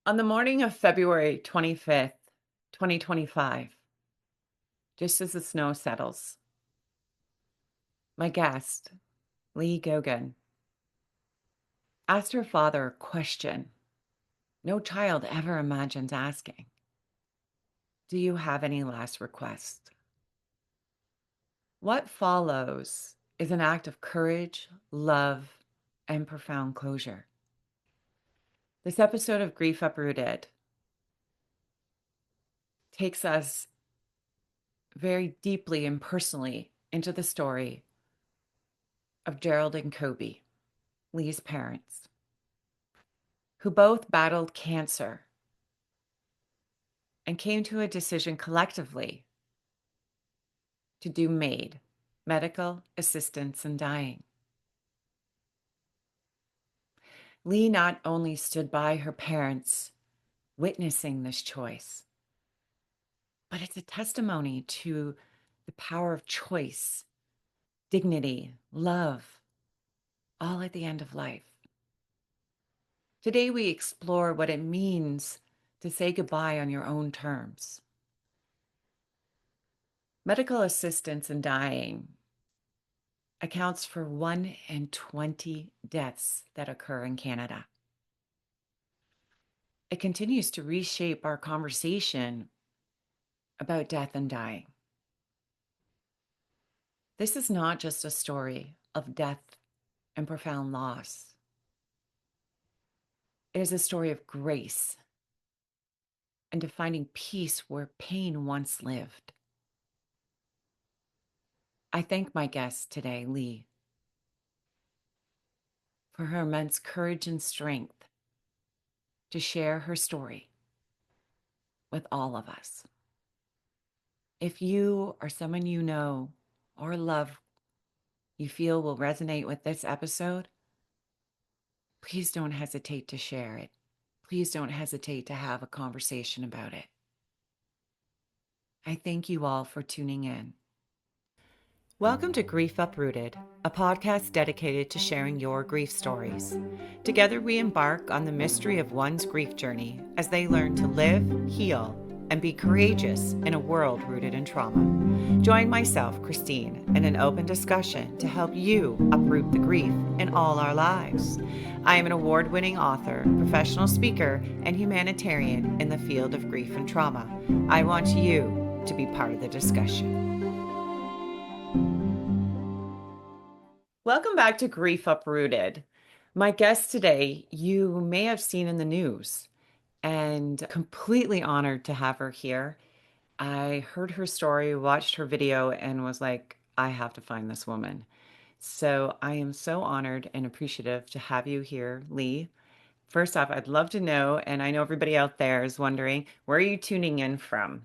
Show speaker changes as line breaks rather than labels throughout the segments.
On the morning of February 25th, 2025, just as the snow settles, my guest, Lee Goguen, asked her father a question no child ever imagines asking. Do you have any last requests? What follows is an act of courage, love, and profound closure. This episode of Grief Uprooted takes us very deeply and personally into the story of Gerald and Kobe, Lee's parents, who both battled cancer and came to a decision collectively to do MAiD, medical assistance in dying. Lee not only stood by her parents witnessing this choice, but it's a testimony to the power of choice, dignity, love, all at the end of life. Today, we explore what it means to say goodbye on your own terms. Medical assistance in dying accounts for 1 in 20 deaths that occur in Canada. It continues to reshape our conversation about death and dying. This is not just a story of death and profound loss. It is a story of grace and of finding peace where pain once lived. I thank my guest today, Lee, for her immense courage and strength to share her story with all of us. If you or someone you know or love you feel will resonate with this episode, please don't hesitate to share it. Please don't hesitate to have a conversation about it. I thank you all for tuning in. Welcome to Grief Uprooted, a podcast dedicated to sharing your grief stories. Together, we embark on the mystery of one's grief journey as they learn to live, heal, and be courageous in a world rooted in trauma. Join myself, Christine, in an open discussion to help you uproot the grief in all our lives. I am an award-winning author, professional speaker, and humanitarian in the field of grief and trauma. I want you to be part of the discussion. Welcome back to Grief Uprooted. My guest today, you may have seen in the news, and completely honored to have her here. I heard her story, watched her video, and was like, I have to find this woman. So I am so honored and appreciative to have you here, Lee. First off, I'd love to know, and I know everybody out there is wondering, where are you tuning in from?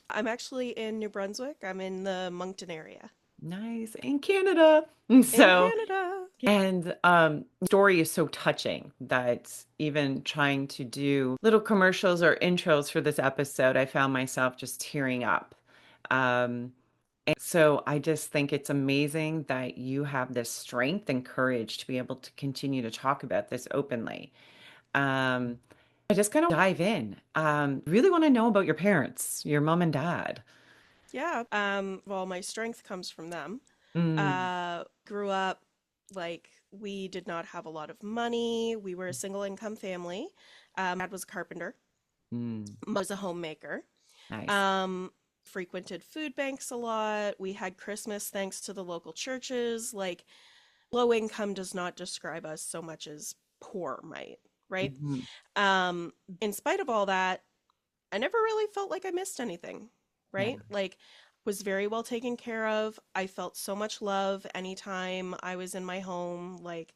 I'm actually in New Brunswick. I'm in the Moncton area
Nice, in Canada. And
in
so,
Canada.
and the story is so touching that even trying to do little commercials or intros for this episode, I found myself just tearing up. Um, and so I just think it's amazing that you have this strength and courage to be able to continue to talk about this openly. Um, I just kind of dive in. Really want to know about your parents, your mom and dad.
Yeah. Well, my strength comes from them.
Mm,
Grew up like we did not have a lot of money. We were a single income family. Dad was a carpenter.
mm,
Mom was a homemaker.
nice.
Um, Frequented food banks a lot. We had Christmas thanks to the local churches. Like low income does not describe us so much as poor might, right?
Mhm.
In spite of all that, I never really felt like I missed anything,
Yeah.
right? Like was very well taken care of. I felt so much love anytime I was in my home. Like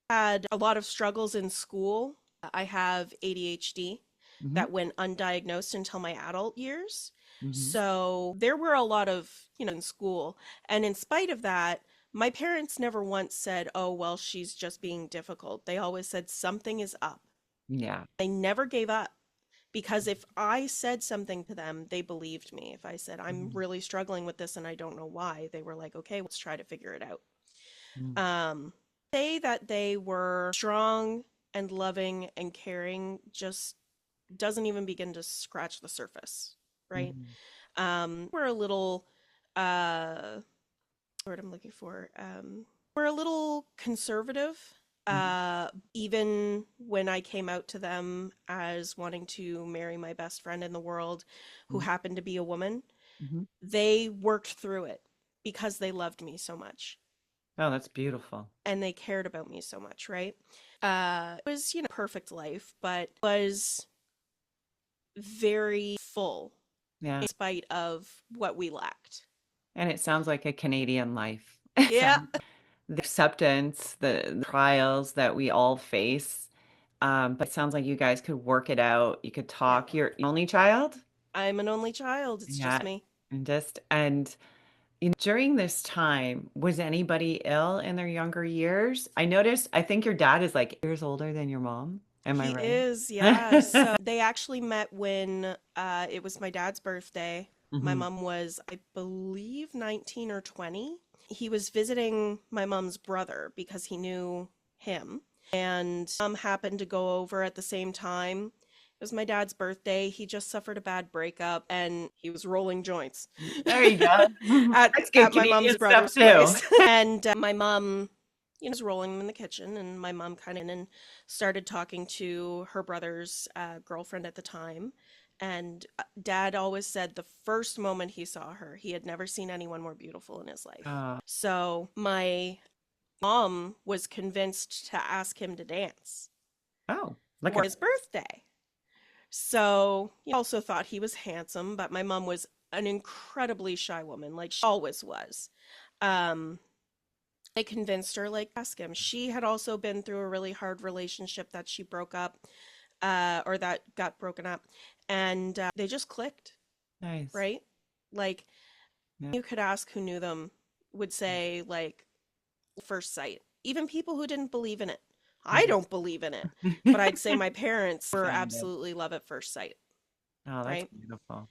had a lot of struggles in school. I have ADHD
Hmm.
that went undiagnosed until my adult years.
Hmm.
So there were a lot of, in school. And in spite of that, my parents never once said, oh, well, she's just being difficult. They always said something is up.
Yeah.
They never gave up. Because if I said something to them, they believed me. If I said, I'm
Mhm.
really struggling with this and I don't know why, they were like, okay, let's try to figure it out.
Mm.
Um, say that they were strong. and loving and caring just doesn't even begin to scratch the surface, right?
Mhm.
We're a little word I'm looking for. We're a little conservative.
Mhm.
Even when I came out to them as wanting to marry my best friend in the world, who
Mhm.
happened to be a woman,
Mhm.
they worked through it because they loved me so much
Oh, that's beautiful.
and they cared about me so much, right? It was, perfect life, but was very full
Yeah.
in spite of what we lacked.
And it sounds like a Canadian life.
Yeah,
Sounds the acceptance, the trials that we all face. But it sounds like you guys could work it out. You could
yeah.
talk. You're the only child?
I'm an only child. It's just
Yeah.
me.
And during this time, was anybody ill in their younger years? I noticed, I think your dad is like years older than your mom. Am I
He is, yeah.
right?
So they actually met when it was my dad's birthday. My
Hmm.
mom was, I believe, 19 or 20. He was visiting my mom's brother because he knew him. And happened to go over at the same time. It was my dad's birthday. He just suffered a bad breakup and he was rolling joints
There you go.
at
That's good
at my mom's
Canadian stuff
brother's
too.
place. And my mom, was rolling them in the kitchen, and my mom kind of in and started talking to her brother's girlfriend at the time. And dad always said the first moment he saw her, he had never seen anyone more beautiful in his life. So my mom was convinced to ask him to dance
Oh, look
for
at
his birthday. So he also thought he was handsome, but my mom was an incredibly shy woman, like she always was. Um, I convinced her, like, ask him. She had also been through a really hard relationship that she broke up, or that got broken up, and they just clicked,
nice.
right? Like,
Yeah.
you could ask who knew them, would say, like, first sight. Even people who didn't believe in it. I
Mhm.
don't believe in it, but I'd say my parents were
Found it.
absolutely love at first sight,
Oh, that's
right?
beautiful.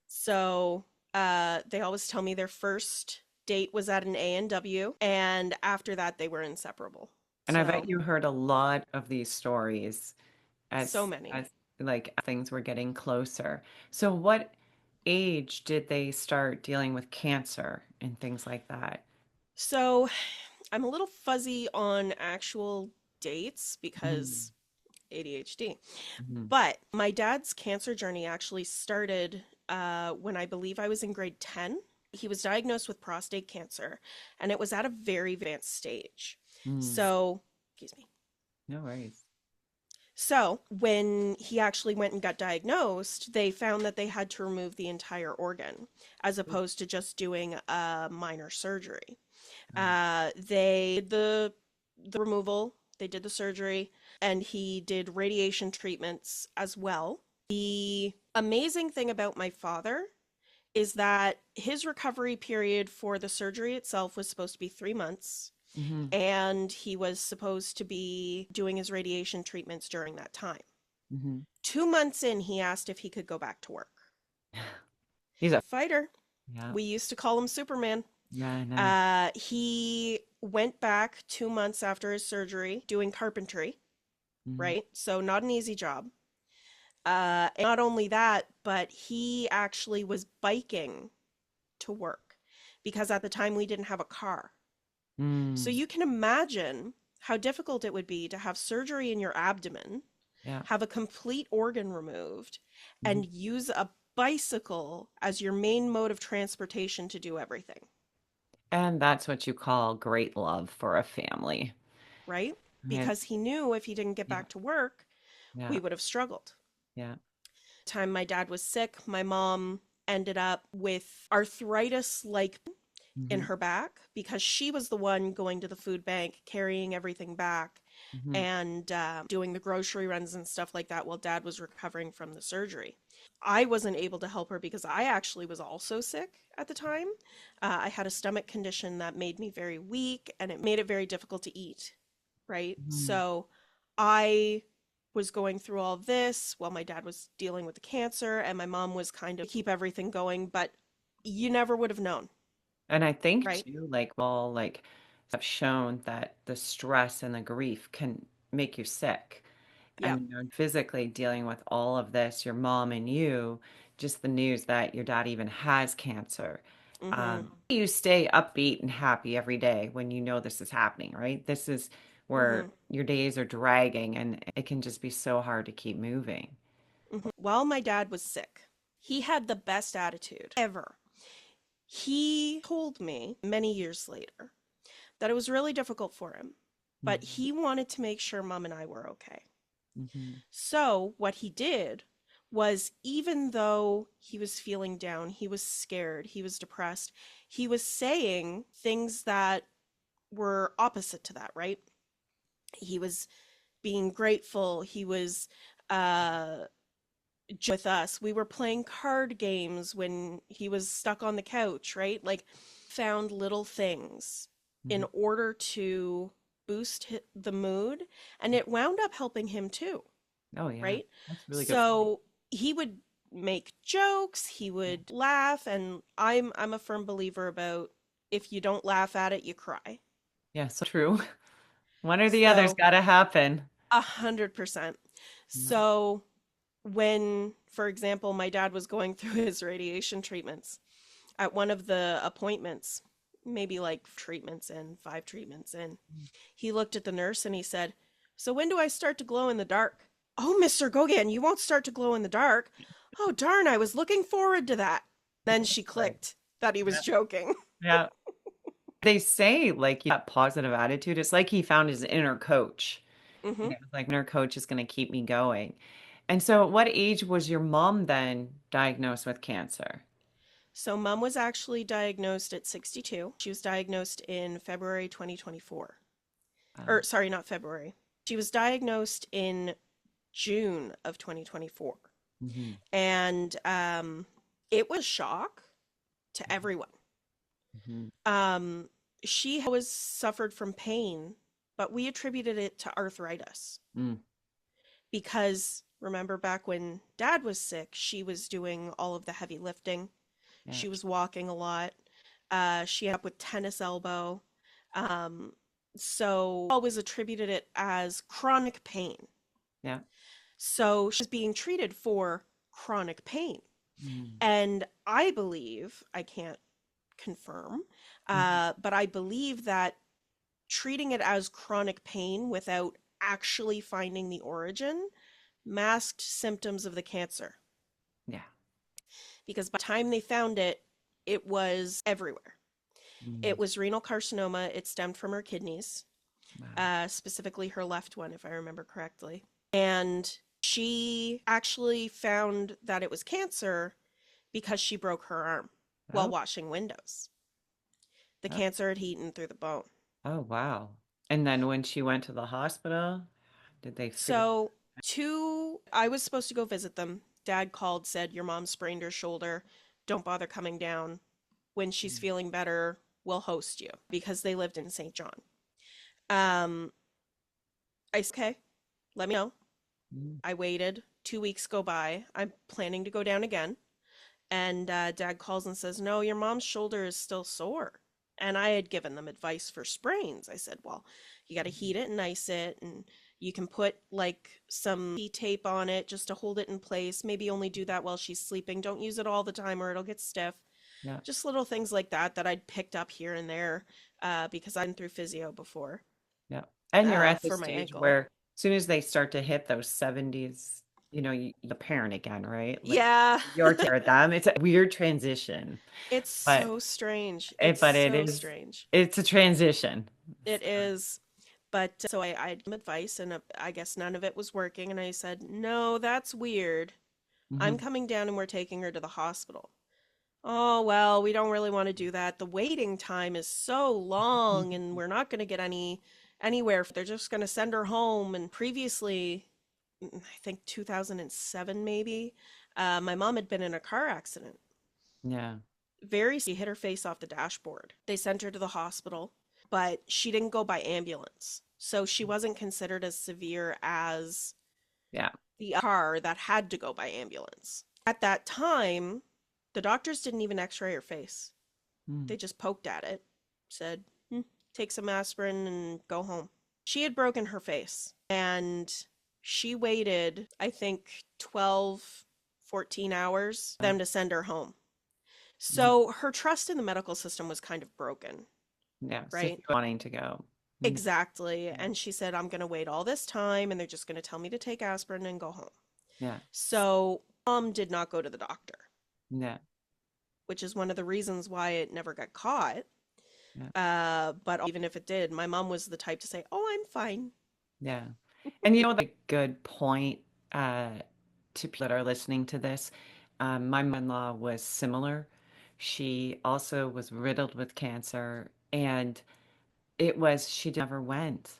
So they always tell me their first date was at an A&W, and after that, they were inseparable.
And I bet
So,
you heard a lot of these stories
so
as
many.
as like things were getting closer. So what age did they start dealing with cancer and things like that?
So I'm a little fuzzy on actual dates
Mhm.
because ADHD.
Mhm.
But my dad's cancer journey actually started when I believe I was in grade 10. He was diagnosed with prostate cancer, and it was at a very advanced stage.
Mm.
So, excuse me.
No worries.
So, when he actually went and got diagnosed, they found that they had to remove the entire organ as opposed to just doing a minor surgery. They did the removal, they did the surgery, and he did radiation treatments as well. The amazing thing about my father is that his recovery period for the surgery itself was supposed to be 3 months,
Mm-hmm.
and he was supposed to be doing his radiation treatments during that time.
Mm-hmm.
2 months in, he asked if he could go back to work.
He's a
Fighter.
yeah,
We used to call him Superman.
yeah, nice.
He went back 2 months after his surgery doing carpentry,
Mm-hmm.
right? So, not an easy job. And not only that, but he actually was biking to work because at the time we didn't have a car. So,
Mm.
you can imagine how difficult it would be to have surgery in your abdomen,
Yeah.
have a complete organ removed,
Mm-hmm.
and use a bicycle as your main mode of transportation to do everything,
And that's what you call great love for a family.
right?
Right?
Because he knew if he didn't get
Yeah,
back to work, we
yeah,
would have struggled.
yeah.
Time my dad was sick, my mom ended up with arthritis like in
Mm-hmm.
her back because she was the one going to the food bank, carrying everything back,
Mm-hmm.
and doing the grocery runs and stuff like that while dad was recovering from the surgery. I wasn't able to help her because I actually was also sick at the time. I had a stomach condition that made me very weak and it made it very difficult to eat, right?
Mm-hmm.
So I was going through all this while my dad was dealing with the cancer and my mom was kind of keep everything going, but you never would have known,
And I think
right?
too, like all like have shown that the stress and the grief can make you sick. I
Yeah.
mean, you're physically dealing with all of this, your mom and you, just the news that your dad even has cancer.
Mm-hmm.
You stay upbeat and happy every day when you know this is happening, right? This is
Mm-hmm.
where your days are dragging and it can just be so hard to keep moving.
Mm-hmm. While my dad was sick, he had the best attitude ever. He told me many years later that it was really difficult for him, but
Mm-hmm.
he wanted to make sure mom and I were okay.
Mm-hmm.
So, what he did was, even though he was feeling down, he was scared, he was depressed, he was saying things that were opposite to that, right? He was being grateful, he was uh, with us. We were playing card games when he was stuck on the couch, right? Like, found little things
Mm-hmm.
in order to boost the mood, and it wound up helping him too,
Oh yeah,
right?
that's a really good point.
So he would make jokes, he
Yeah,
would laugh, and I'm a firm believer about if you don't laugh at it, you cry.
yeah, so true. One or the other's
So
got to happen.
100%.
Yeah.
So when, for example, my dad was going through his radiation treatments, at one of the appointments, maybe like treatments in, 5 treatments in, he looked at the nurse and he said, "So when do I start to glow in the dark?" "Oh, Mr. Goguen, you won't start to glow in the dark." "Oh, darn, I was looking forward to that." Then she
Right.
clicked that he was
Yeah.
joking.
Yeah. They say like that positive attitude. It's like he found his inner coach.
Hmm.
It's like inner coach is going to keep me going. And so, at what age was your mom then diagnosed with cancer?
So, mom was actually diagnosed at 62. She was diagnosed in February 2024.
Wow.
Or, sorry, not February. She was diagnosed in June of 2024.
Hmm.
And it was a shock to everyone.
Hmm.
Um, she was suffered from pain, but we attributed it to arthritis
Mm.
because remember back when dad was sick, she was doing all of the heavy lifting.
Yeah.
She was walking a lot. She ended up with tennis elbow. Um, so always attributed it as chronic pain.
Yeah.
So she's being treated for chronic pain.
Mm.
And I believe, I can't confirm,
Mhm.
but I believe that treating it as chronic pain without actually finding the origin masked symptoms of the cancer.
Yeah.
Because by the time they found it, it was everywhere. It
Mm.
was renal carcinoma. It stemmed from her kidneys,
Wow.
specifically her left one, if I remember correctly. And she actually found that it was cancer because she broke her arm while
Oh,
washing windows. The
oh,
cancer had eaten through the bone.
oh, wow. And then when she went to the hospital, did they figure?
So, I was supposed to go visit them. Dad called, said, "Your mom sprained her shoulder. Don't bother coming down. When she's
Mm.
feeling better, we'll host you," because they lived in St. John. Um, I said, "Okay, let me know."
Mm.
I waited. 2 weeks go by. I'm planning to go down again. And dad calls and says, "No, your mom's shoulder is still sore." And I had given them advice for sprains. I said, "Well, you got to heat it and ice it, and you can put like some tape on it just to hold it in place. Maybe only do that while she's sleeping. Don't use it all the time or it'll get stiff."
Yeah.
Just little things like that that I'd picked up here and there because I'd been through physio before
Yeah. And you're at the
for my
stage
ankle.
where as soon as they start to hit those 70s, the parent again, right? Like
Yeah.
you're at them. It's a weird transition,
It's
but
so strange.
it
It's
but it
so
is
strange.
it's a transition.
It is. But so I had some advice, and I guess none of it was working. And I said, "No, that's weird. I'm
Hmm.
coming down and we're taking her to the hospital." "Oh, well, we don't really want to do that. The waiting time is so long, and we're not going to get anywhere. They're just going to send her home." And previously, I think 2007 maybe, my mom had been in a car accident.
Yeah.
She hit her face off the dashboard. They sent her to the hospital, but she didn't go by ambulance. So she wasn't considered as severe as
Yeah.
the car that had to go by ambulance. At that time, the doctors didn't even x-ray her face.
Mm.
They just poked at it, said, "Take some aspirin and go home." She had broken her face, and She waited, I think, 12, 14 hours for
Yeah.
them to send her home.
Mhm.
So her trust in the medical system was kind of broken,
Yeah. So she
right?
wanting to go. Mhm.
Exactly. And she said, I'm going to wait all this time and they're just going to tell me to take aspirin and go home.
Yeah.
So mom did not go to the doctor,
Yeah.
which is one of the reasons why it never got caught.
Yeah.
But even if it did, my mom was the type to say, "Oh, I'm fine."
Yeah. And that's a good point uh, to people that are listening to this. My mother-in-law was similar. She also was riddled with cancer, and she never went.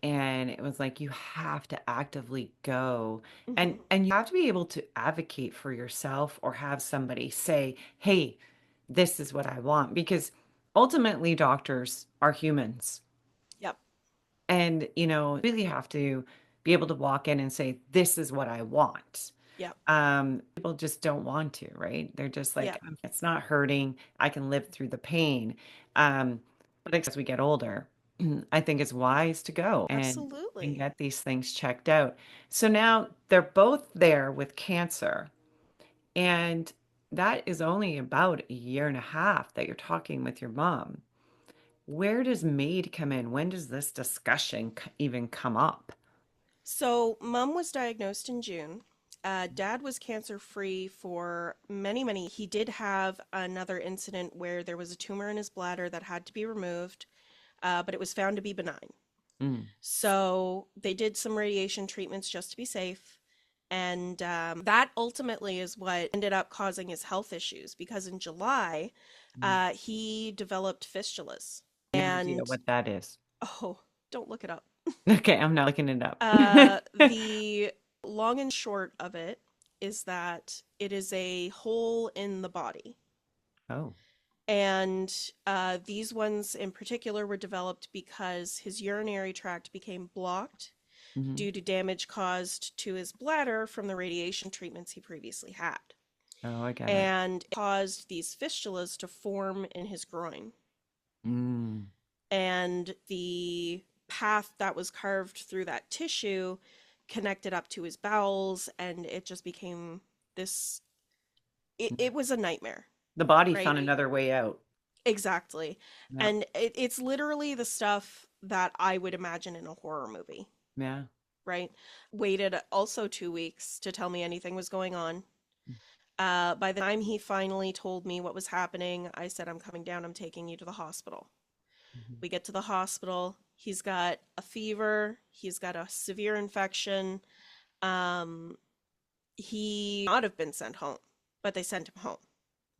And it was like you have to actively go,
Hmm.
and you have to be able to advocate for yourself or have somebody say, "Hey, this is what I want," because ultimately doctors are humans.
Yep.
And, really have to be able to walk in and say, "This is what I want."
Yep.
People just don't want to, right? They're just like,
Yep.
It's not hurting. I can live through the pain." Um, but as we get older, I think it's wise to go and
Absolutely.
get these things checked out. So now they're both there with cancer, and that is only about a year and a half that you're talking with your mom. Where does MAiD come in? When does this discussion even come up?
So, mom was diagnosed in June. Dad was cancer free for many, many. He did have another incident where there was a tumor in his bladder that had to be removed, but it was found to be benign.
Mm,
So, they did some radiation treatments just to be safe. And that ultimately is what ended up causing his health issues because in July,
mm.
he developed fistulas.
No idea
And
what that is.
oh, don't look it up.
Okay, I'm not looking it up.
The long and short of it is that it is a hole in the body.
Oh.
And these ones in particular were developed because his urinary tract became blocked
Hmm.
due to damage caused to his bladder from the radiation treatments he previously had.
Oh, I get it.
And it caused these fistulas to form in his groin.
Mm.
And the path that was carved through that tissue connected up to his bowels, and it just became this. It was a nightmare,
The body
right?
found another way out.
Exactly.
Yeah.
And it's literally the stuff that I would imagine in a horror movie,
Yeah.
right? Waited also 2 weeks to tell me anything was going on. By the time he finally told me what was happening, I said, I'm coming down, I'm taking you to the hospital.
Mhm.
We get to the hospital. He's got a fever. He's got a severe infection. Um, he not have been sent home, but they sent him home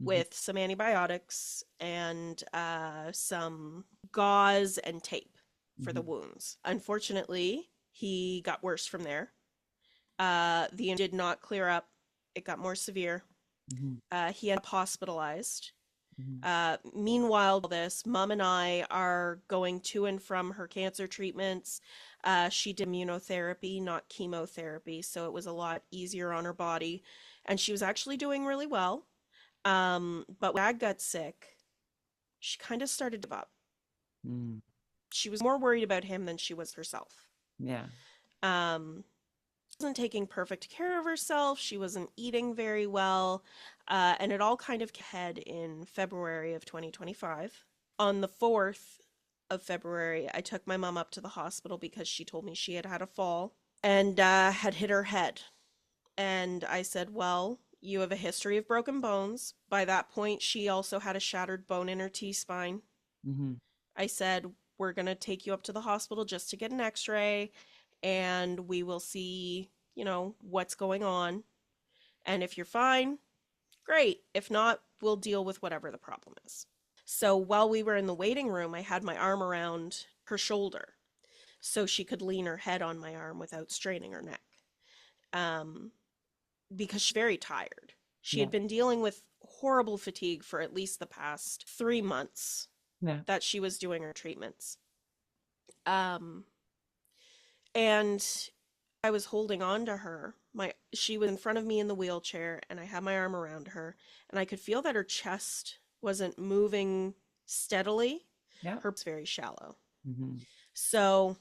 Mhm.
with some antibiotics and some gauze and tape for the
Mhm.
wounds. Unfortunately, he got worse from there. The did not clear up. It got more severe.
Mhm.
He ended up hospitalized.
Mhm.
Meanwhile, this mom and I are going to and from her cancer treatments. She did immunotherapy, not chemotherapy, so it was a lot easier on her body. And she was actually doing really well. But when Dad got sick, she kind of started to give up.
Mm.
She was more worried about him than she was herself.
Yeah.
Um, she wasn't taking perfect care of herself. She wasn't eating very well. And it all kind of head in February of 2025. On the 4th of February, I took my mom up to the hospital because she told me she had had a fall and had hit her head. And I said, well, you have a history of broken bones. By that point, she also had a shattered bone in her T spine.
Mhm.
I said, we're going to take you up to the hospital just to get an x ray and we will see, what's going on. And if you're fine, great. If not, we'll deal with whatever the problem is. So while we were in the waiting room, I had my arm around her shoulder so she could lean her head on my arm without straining her neck. Um, because she's very tired. She
Yeah.
had been dealing with horrible fatigue for at least the past 3 months
Yeah.
that she was doing her treatments. Um, and I was holding on to her. She was in front of me in the wheelchair, and I had my arm around her, and I could feel that her chest wasn't moving steadily.
Yeah.
Her was very shallow.
Mhm.
So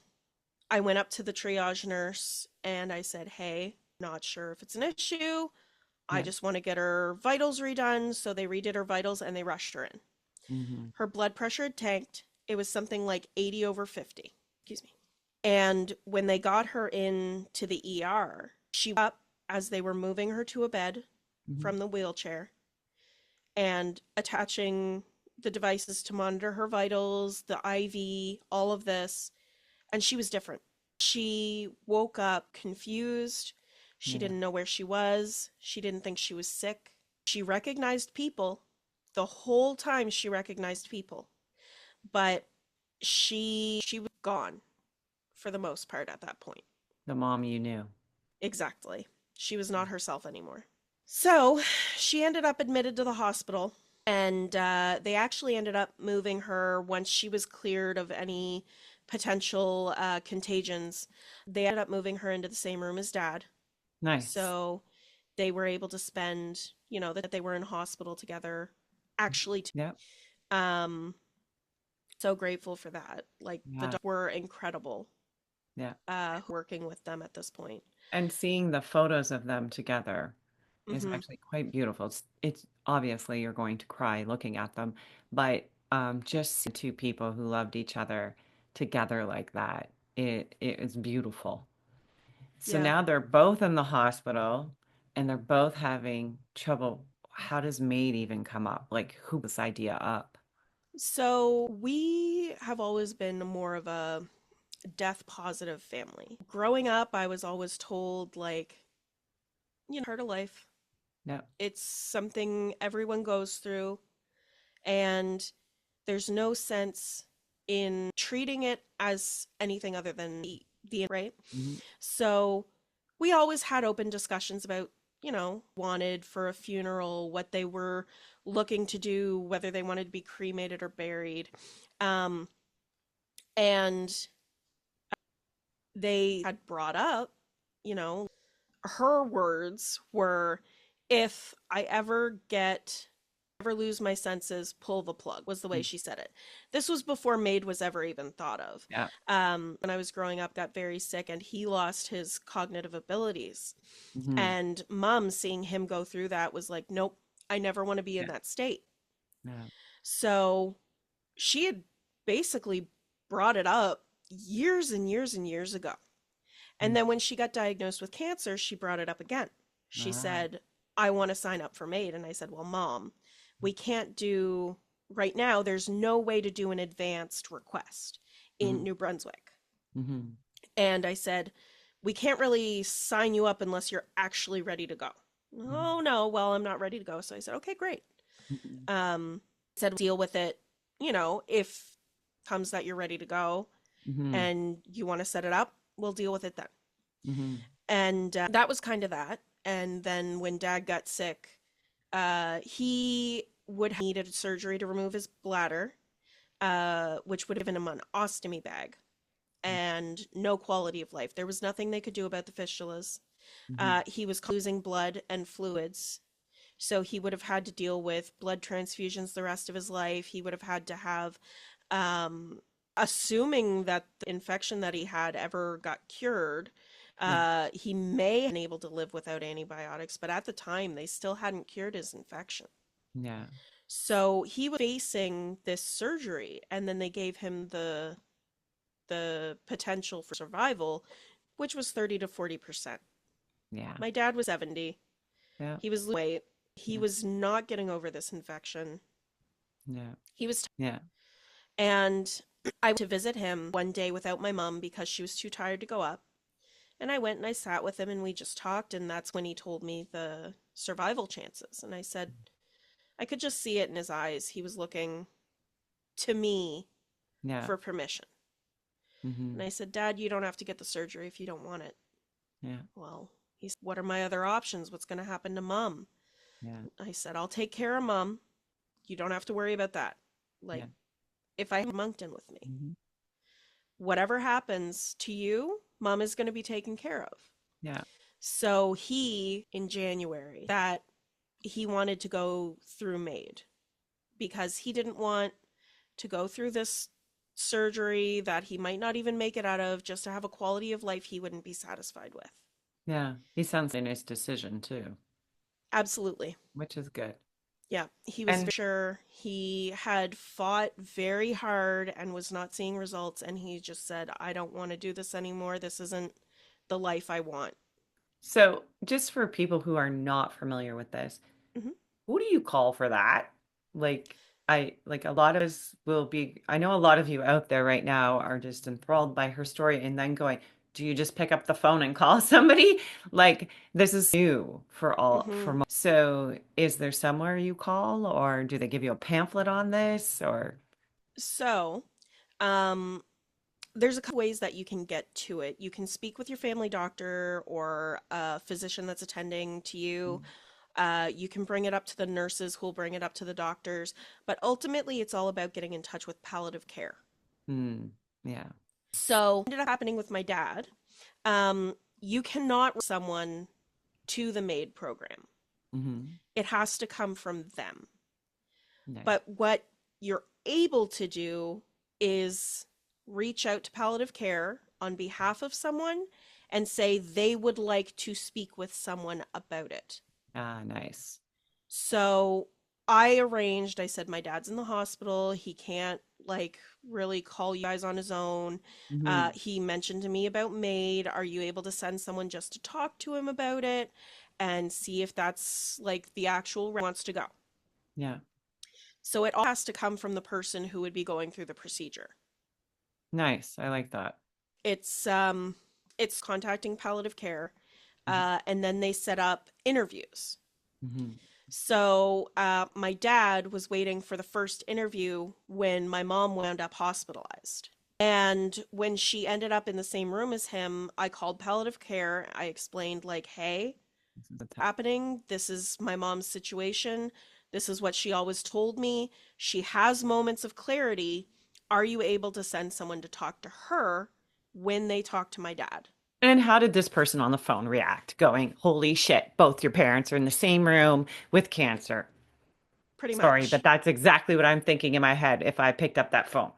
I went up to the triage nurse and I said, hey, not sure if it's an issue. I
Yeah.
just want to get her vitals redone. So they redid her vitals and they rushed her in.
Mm-hmm.
Her blood pressure had tanked. It was something like 80 over 50. Excuse me. And when they got her into the ER, she woke up as they were moving her to a bed
Mm-hmm.
from the wheelchair and attaching the devices to monitor her vitals, the IV, all of this. And she was different. She woke up confused. She
Yeah.
didn't know where she was. She didn't think she was sick. She recognized people. The whole time she recognized people. But she was gone for the most part at that point.
The mom you knew.
Exactly. She was not herself anymore. So she ended up admitted to the hospital, and they actually ended up moving her once she was cleared of any potential contagions. They ended up moving her into the same room as dad.
Nice.
So they were able to spend, that they were in hospital together. Actually,
Yeah.
um, so grateful for that. Like the
Yeah.
doctors were incredible
Yeah.
working with them at this point.
And seeing the photos of them together is
Hmm.
actually quite beautiful. It's obviously you're going to cry looking at them, but just seeing two people who loved each other together like that, it is beautiful. So
Yeah.
now they're both in the hospital and they're both having trouble. How does MAiD even come up? Like, who this idea up?
So we have always been more of a death positive family. Growing up, I was always told, like, part of life.
Yeah.
It's something everyone goes through, and there's no sense in treating it as anything other than the right.
Mhm.
So we always had open discussions about, wanted for a funeral, what they were looking to do, whether they wanted to be cremated or buried. Um, and they had brought up, you know, her words were, if I ever lose my senses, pull the plug, was the way she said it. This was before MAiD was ever even thought of.
Yeah.
When I was growing up, got very sick, and he lost his cognitive abilities.
Hmm.
And mom, seeing him go through that, was like, nope, I never want to be in
Yeah.
that state.
Yeah.
So she had basically brought it up years and years and years ago. And
Mm.
then when she got diagnosed with cancer, she brought it up again. She
Ah.
said, I want to sign up for MAiD. And I said, well, mom, we can't do right now. There's no way to do an advanced request in
Hmm.
New Brunswick.
Hmm.
And I said, we can't really sign you up unless you're actually ready to go. Oh, no. Well, I'm not ready to go. So I said, okay, great.
Hmm.
Said, deal with it, if comes that you're ready to go
Hmm.
and you want to set it up, we'll deal with it then.
Hmm.
And that was kind of that. And then when dad got sick, he would have needed surgery to remove his bladder, which would have given him an ostomy bag and no quality of life. There was nothing they could do about the fistulas.
Hmm.
He was losing blood and fluids. So he would have had to deal with blood transfusions the rest of his life. He would have had to have, um, assuming that the infection that he had ever got cured,
Yeah.
he may have been able to live without antibiotics, but at the time they still hadn't cured his infection.
Yeah.
So he was facing this surgery, and then they gave him the potential for survival, which was 30 to 40%.
Yeah.
My dad was 70.
Yeah.
He was weight. He
Yeah.
was not getting over this infection.
Yeah.
He was,
Yeah.
and I went to visit him one day without my mom because she was too tired to go up. And I went and I sat with him and we just talked. And that's when he told me the survival chances. And I said, I could just see it in his eyes. He was looking to me
Yeah.
for permission. And
Hmm.
I said, Dad, you don't have to get the surgery if you don't want it.
Yeah.
Well, he said, what are my other options? What's going to happen to mom?
Yeah.
I said, I'll take care of mom. You don't have to worry about that. Like,
Yeah.
if I have Moncton with me,
Hmm.
whatever happens to you, mom is going to be taken care of.
Yeah.
So in January, that he wanted to go through MAiD because he didn't want to go through this surgery that he might not even make it out of, just to have a quality of life he wouldn't be satisfied with.
Yeah. He sounds in his decision too,
Absolutely.
which is good.
Yeah, he was
And
sure he had fought very hard and was not seeing results, and he just said, I don't want to do this anymore. This isn't the life I want.
so, just for people who are not familiar with this,
Mhm.
who do you call for that? Like, like a lot of us will be, I know a lot of you out there right now are just enthralled by her story and then going, do you just pick up the phone and call somebody? Like, this is new for all, for
Mhm.
most. So, is there somewhere you call, or do they give you a pamphlet on this, or?
So, um, there's a couple ways that you can get to it. You can speak with your family doctor or a physician that's attending to you. You can bring it up to the nurses who will bring it up to the doctors. But ultimately, it's all about getting in touch with palliative care.
Hmm. Yeah.
So, what ended up happening with my dad, you cannot someone to the MAiD program.
Hmm.
It has to come from them.
Nice.
But what you're able to do is reach out to palliative care on behalf of someone and say they would like to speak with someone about it.
Ah, nice.
So I arranged, I said, my dad's in the hospital. He can't like really call you guys on his own.
Hmm.
He mentioned to me about MAiD. Are you able to send someone just to talk to him about it and see if that's like the actual wants to go?
Yeah.
So it all has to come from the person who would be going through the procedure.
Nice. I like that.
It's contacting palliative care, and then they set up interviews.
Hmm.
So my dad was waiting for the first interview when my mom wound up hospitalized. And when she ended up in the same room as him, I called palliative care. I explained, like, hey,
This is a
happening. This is my mom's situation. This is what she always told me. She has moments of clarity. Are you able to send someone to talk to her when they talk to my dad?
And how did this person on the phone react? Going, holy shit, both your parents are in the same room with cancer.
Pretty
Sorry, but
much.
that's exactly what I'm thinking in my head if I picked up that phone.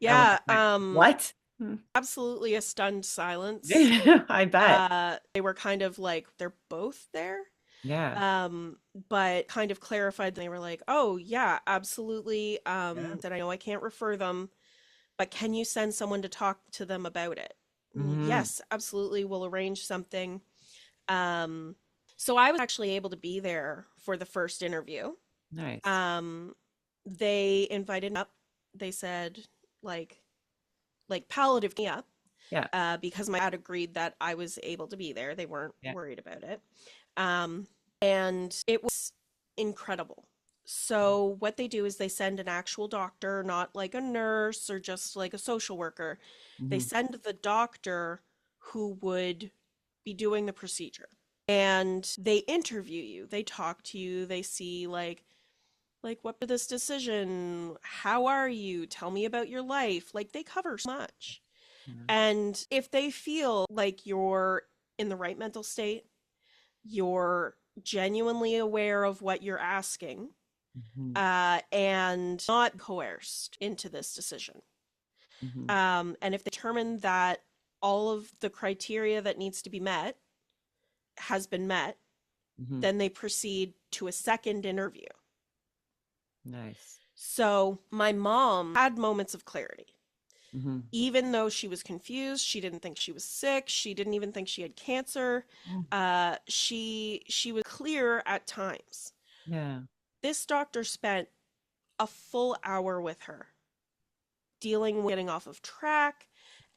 I would
Yeah,
have went, what? Hmm.
absolutely a stunned silence.
I bet.
They were kind of like, they're both there.
Yeah.
Um, but kind of clarified, they were like, oh, yeah, absolutely.
Yeah.
That I know I can't refer them, but can you send someone to talk to them about it?
Hmm.
Yes, absolutely. We'll arrange something. Um, so I was actually able to be there for the first interview.
Nice.
Um, they invited me up. They said, like, palliative me up,
Yeah.
because my dad agreed that I was able to be there. They weren't
Yeah.
worried about it. Um, and it was incredible. So, what they do is they send an actual doctor, not like a nurse or just like a social worker. They
Hmm.
send the doctor who would be doing the procedure. And they interview you, they talk to you, they see what for this decision? How are you? Tell me about your life. Like they cover so much.
Yeah.
And if they feel like you're in the right mental state, you're genuinely aware of what you're asking,
Hmm.
and not coerced into this decision.
Hmm.
And if they determine that all of the criteria that needs to be met has been met,
Hmm.
then they proceed to a second interview.
Nice.
So my mom had moments of clarity.
Hmm.
Even though she was confused, she didn't think she was sick, she didn't even think she had cancer. She was clear at times.
Yeah.
This doctor spent a full hour with her, dealing with getting off of track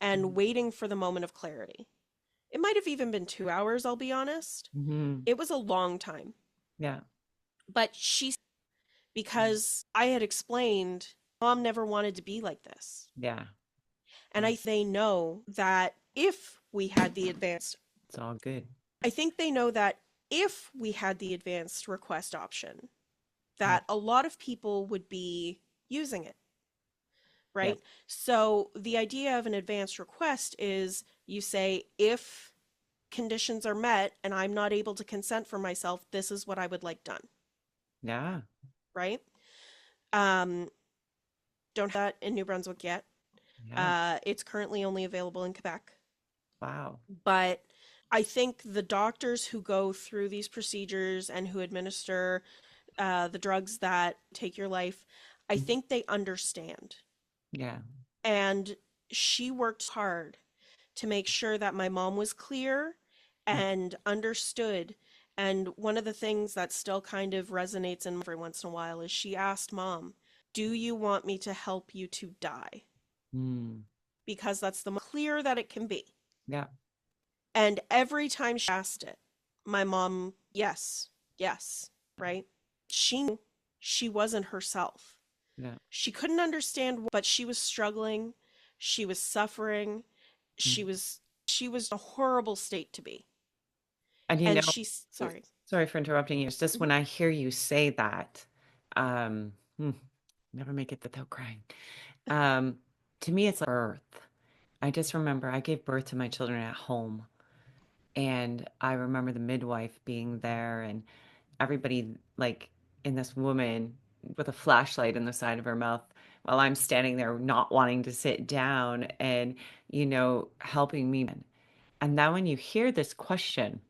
and waiting for the moment of clarity. It might have even been 2 hours, I'll be honest.
Hmm.
It was a long time.
Yeah.
But because I had explained, mom never wanted to be like this.
Yeah.
And they know that if we had the advanced,
It's all good.
I think they know that if we had the advanced request option,
Yeah.
that a lot of people would be using it,
Yeah.
right? So the idea of an advanced request is you say, if conditions are met and I'm not able to consent for myself, this is what I would like done,
Yeah.
right? Um, don't have that in New Brunswick yet.
Yeah.
It's currently only available in Quebec,
Wow.
but I think the doctors who go through these procedures and who administer the drugs that take your life, I
Mhm.
think they understand.
Yeah.
And she worked hard to make sure that my mom was clear
Mm.
and understood. And one of the things that still kind of resonates in every once in a while is she asked mom, "Do you want me to help you to die?"
Mm.
Because that's the most clear that it can be.
Yeah.
And every time she asked it, my mom, yes, yes, right? She knew she wasn't herself.
Yeah.
She couldn't understand, but she was struggling. She was suffering.
Mm.
She was in a horrible state to be.
And
And she's sorry.
sorry for interrupting you. It's just
Mhm,
when I hear you say that, hmm, never make it without crying. Um, to me, it's like birth. I just remember I gave birth to my children at home, and I remember the midwife being there and everybody like in this woman with a flashlight in the side of her mouth while I'm standing there not wanting to sit down and, helping me. And now when you hear this question,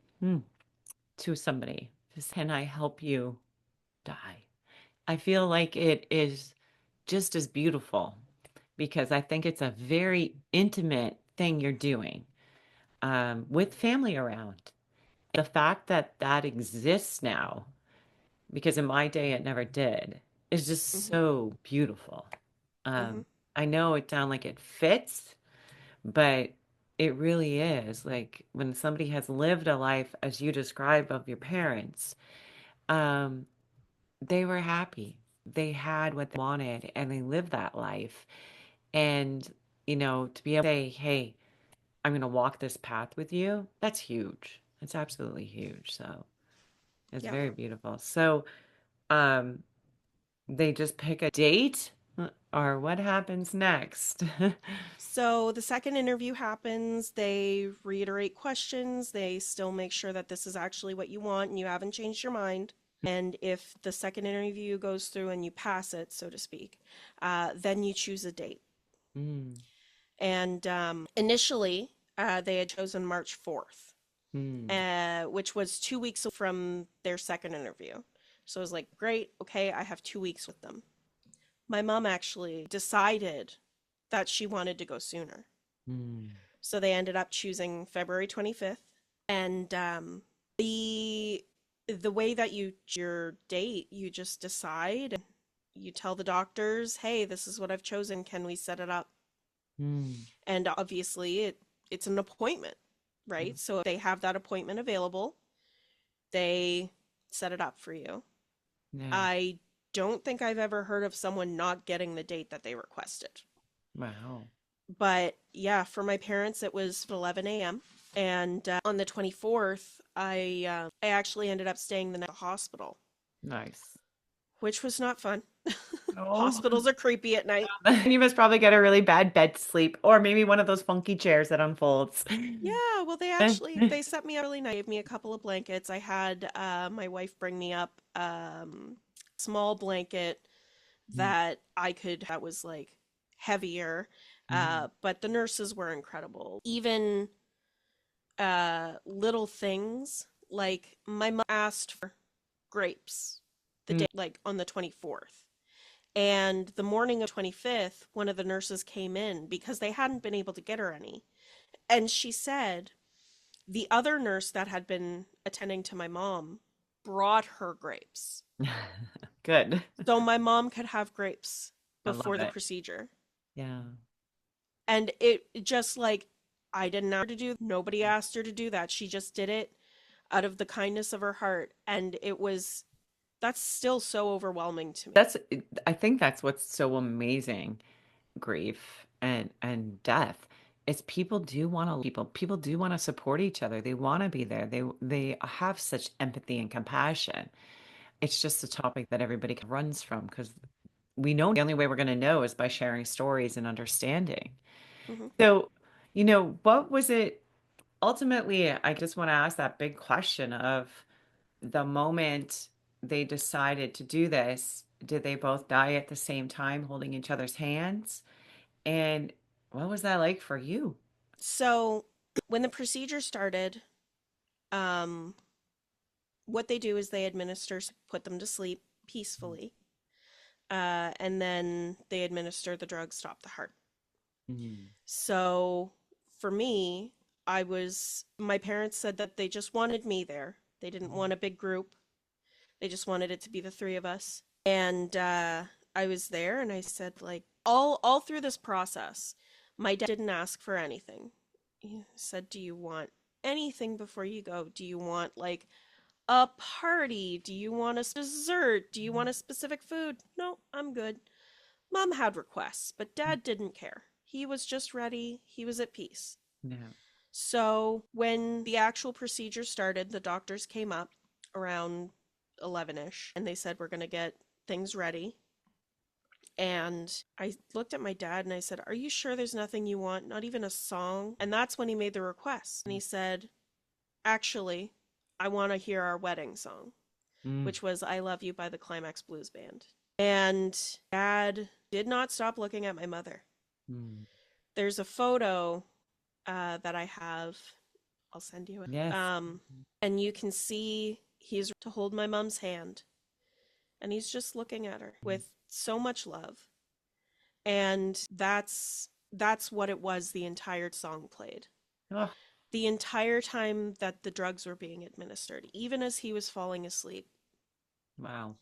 to somebody, can I help you die? I feel like it is just as beautiful because I think it's a very intimate thing you're doing with family around. The fact that that exists now, because in my day it never did, is just
mhm,
so beautiful.
mhm.
I know it sounds like it fits, but it really is. Like when somebody has lived a life as you describe of your parents, um, they were happy. They had what they wanted and they lived that life. And, to be able to say, hey, I'm going to walk this path with you, that's huge. It's absolutely huge. So it's
Yeah.
very beautiful. So, um, they just pick a date or what happens next?
So the second interview happens, they reiterate questions, they still make sure that this is actually what you want and you haven't changed your mind. And if the second interview goes through and you pass it, so to speak, then you choose a date.
Mm,
And initially, they had chosen March 4th,
mm,
which was 2 weeks from their second interview. So I was like, great, okay, I have 2 weeks with them. My mom actually decided that she wanted to go sooner.
mm,
So they ended up choosing February 25th. And the way that you your date, you just decide and you tell the doctors, "Hey, this is what I've chosen. Can we set it up?"
mm,
And obviously it's an appointment,
mm.
right? So if they have that appointment available, they set it up for you.
Yeah.
I don't think I've ever heard of someone not getting the date that they requested.
Wow.
But yeah, for my parents, it was 11 a.m. And on the 24th, I actually ended up staying the night at the hospital,
Nice.
which was not fun.
Oh,
Hospitals are creepy at night.
you must probably get a really bad bed sleep or maybe one of those funky chairs that unfolds.
Yeah, well, they set me up really nice, gave me a couple of blankets. I had my wife bring me up small blanket that was like heavier.
Mm,
But the nurses were incredible. Even little things like my mom asked for grapes the
mm,
day like on the 24th. And the morning of 25th, one of the nurses came in because they hadn't been able to get her any. And she said the other nurse that had been attending to my mom brought her grapes.
Good.
So my mom could have grapes
I love
before the
it.
procedure.
Yeah.
And it just like I didn't ask her to do, nobody asked her to do that. She just did it out of the kindness of her heart. And that's still so overwhelming to me.
I think that's what's so amazing, grief and death. Is people do want to support each other. They want to be there. They have such empathy and compassion. It's just a topic that everybody runs from because we know the only way we're going to know is by sharing stories and understanding.
Hmm.
So, what was it ultimately? I just want to ask that big question of the moment they decided to do this, did they both die at the same time holding each other's hands? And What was that like for you?
So when the procedure started, um, what they do is they administer, put them to sleep peacefully, and then they administer the drug, stop the heart.
Mm.
So for me, my parents said that they just wanted me there. They didn't want a big group. They just wanted it to be the three of us. And I was there and I said, like, all through this process, my dad didn't ask for anything. He said, "Do you want anything before you go? Do you want like a party? Do you want a dessert? Do you want a specific food?" "No, I'm good." Mom had requests, but Dad didn't care. He was just ready. He was at peace.
No.
So when the actual procedure started, the doctors came up around 11ish and they said, "We're going to get things ready." And I looked at my dad and I said, "Are you sure there's nothing you want? Not even a song?" And that's when he made the request. And he said, "Actually, I want to hear our wedding song,"
Mm.
which was "I Love You" by the Climax Blues Band. And Dad did not stop looking at my mother.
Mm.
There's a photo that I have. I'll send you it.
Yes.
And you can see he's to hold my mom's hand, and he's just looking at her with so much love. And that's what it was. The entire song played.
Oh,
The entire time that the drugs were being administered, even as he was falling asleep.
wow.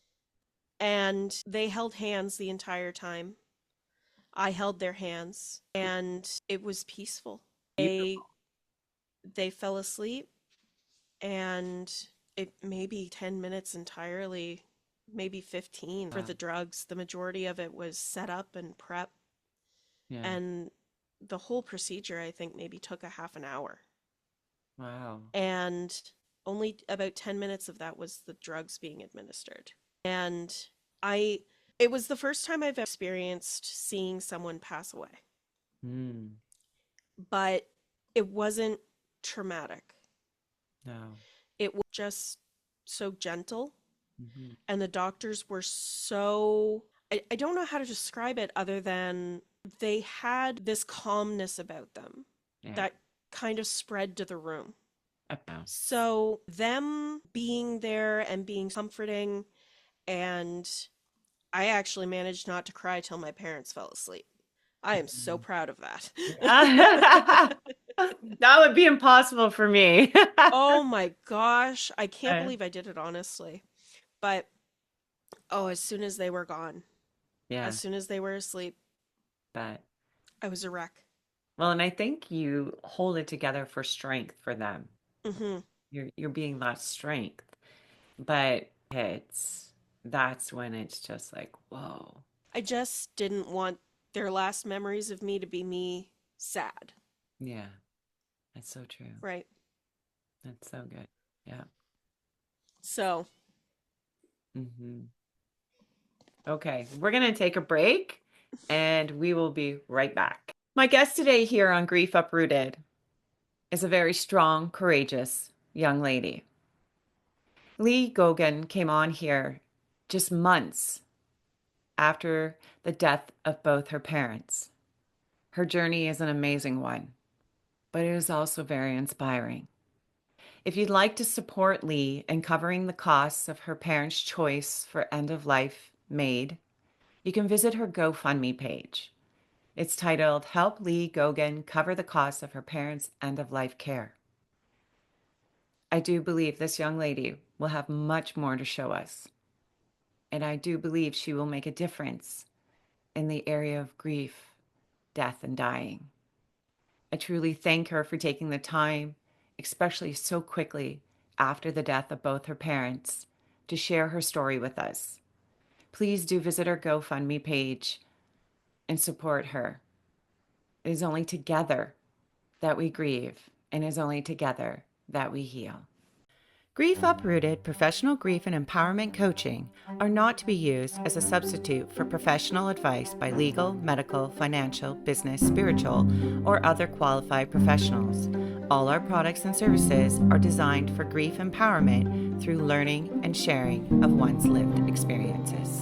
And they held hands the entire time. I held their hands, and it was peaceful. They fell asleep, and it maybe 10 minutes entirely, maybe 15 for
Wow.
the drugs. The majority of it was set up and prep,
Yeah.
and the whole procedure I think maybe took a half an hour.
Wow.
And only about 10 minutes of that was the drugs being administered. And it was the first time I've experienced seeing someone pass away.
Mm.
But it wasn't traumatic.
No.
It was just so gentle.
Mm-hmm.
And the doctors were so, I don't know how to describe it other than they had this calmness about them
Yeah.
that kind of spread to the room.
Wow.
So them being there and being comforting, and I actually managed not to cry till my parents fell asleep. I am so proud of that.
That would be impossible for me.
Oh my gosh, I can't
Uh,
believe I did it, honestly. But oh, as soon as they were gone,
yeah,
as soon as they were asleep,
but
I was a wreck.
well, and I think you hold it together for strength for them.
Hmm.
You're being that strength, but that's when it's just like, whoa.
I just didn't want their last memories of me to be me sad,
Yeah, that's so true.
right?
That's so good. Yeah.
So,
Hmm. Okay, we're going to take a break and we will be right back. My guest today here on Grief Uprooted is a very strong, courageous young lady. Lee Goguen came on here just months after the death of both her parents. Her journey is an amazing one, but it is also very inspiring. If you'd like to support Lee in covering the costs of her parents' choice for end of life MAiD, you can visit her GoFundMe page. It's titled Help Lee Goguen Cover the Costs of Her Parents' End of Life Care. I do believe this young lady will have much more to show us. And I do believe she will make a difference in the area of grief, death, and dying. I truly thank her for taking the time, especially so quickly after the death of both her parents, to share her story with us. Please do visit her GoFundMe page and support her. It is only together that we grieve, and it is only together that we heal. Grief Uprooted professional grief and empowerment coaching are not to be used as a substitute for professional advice by legal, medical, financial, business, spiritual, or other qualified professionals. All our products and services are designed for grief empowerment through learning and sharing of one's lived experiences.